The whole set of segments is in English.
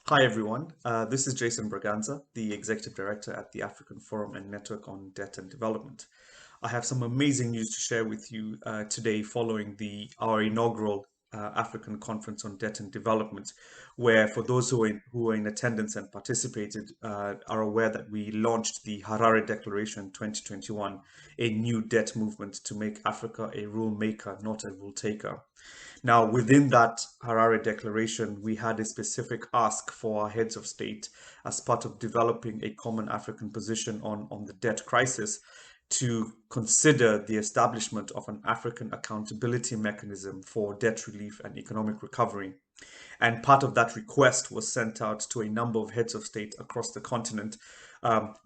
Hi, everyone. This is Jason Braganza, the Executive Director at the African Forum and Network on Debt and Development. I have some amazing news to share with you today following our inaugural African Conference on Debt and Development, where for those who were in attendance and participated are aware that we launched the Harare Declaration 2021, a new debt movement to make Africa a rule maker, not a rule taker. Now, within that Harare Declaration, we had a specific ask for our heads of state as part of developing a common African position on the debt crisis to consider the establishment of an African accountability mechanism for debt relief and economic recovery. And part of that request was sent out to a number of heads of state across the continent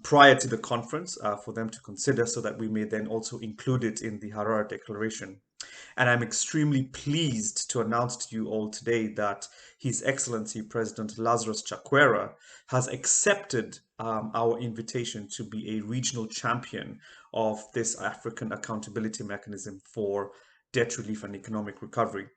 prior to the conference for them to consider so that we may then also include it in the Harare Declaration. And I'm extremely pleased to announce to you all today that His Excellency President Lazarus Chakwera has accepted our invitation to be a regional champion of this African accountability mechanism for debt relief and economic recovery.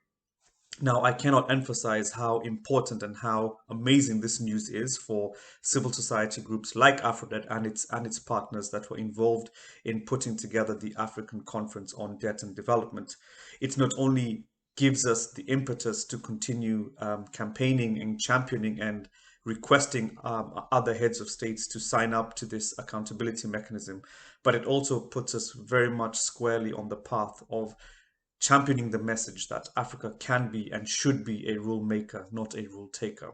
Now, I cannot emphasize how important and how amazing this news is for civil society groups like AfCoDD and its partners that were involved in putting together the African Conference on Debt and Development. It not only gives us the impetus to continue campaigning and championing and requesting other heads of states to sign up to this accountability mechanism, but it also puts us very much squarely on the path of championing the message that Africa can be and should be a rule maker, not a rule taker.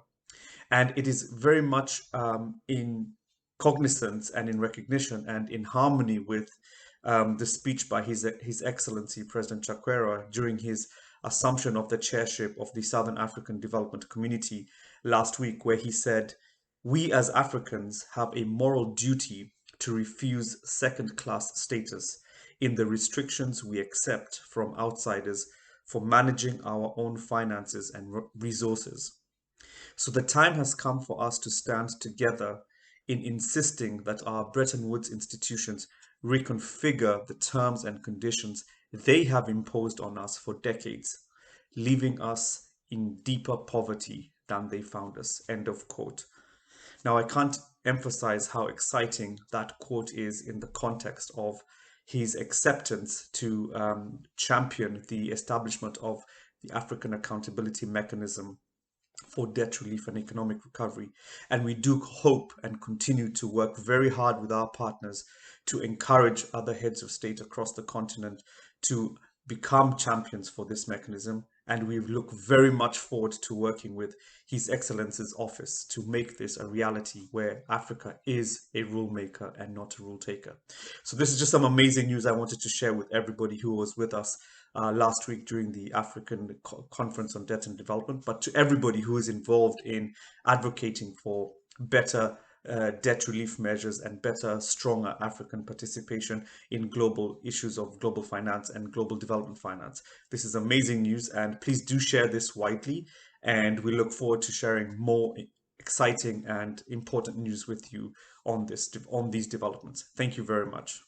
And it is very much in cognizance and in recognition and in harmony with the speech by His Excellency President Chakwera during his assumption of the chairship of the Southern African Development Community last week, where he said, "We as Africans have a moral duty to refuse second-class status in the restrictions we accept from outsiders for managing our own finances and resources. So the time has come for us to stand together in insisting that our Bretton Woods institutions reconfigure the terms and conditions they have imposed on us for decades, leaving us in deeper poverty than they found us." End of quote. Now, I can't emphasize how exciting that quote is in the context of his acceptance to champion the establishment of the African Accountability Mechanism for debt relief and economic recovery. And we do hope and continue to work very hard with our partners to encourage other heads of state across the continent to become champions for this mechanism. And we look very much forward to working with His Excellency's office to make this a reality where Africa is a rule maker and not a rule taker. So this is just some amazing news I wanted to share with everybody who was with us last week during the African Conference on Debt and Development, but to everybody who is involved in advocating for better debt relief measures and better, stronger African participation in global issues of global finance and global development finance. This is amazing news, and please do share this widely. And we look forward to sharing more exciting and important news with you on these developments. Thank you very much.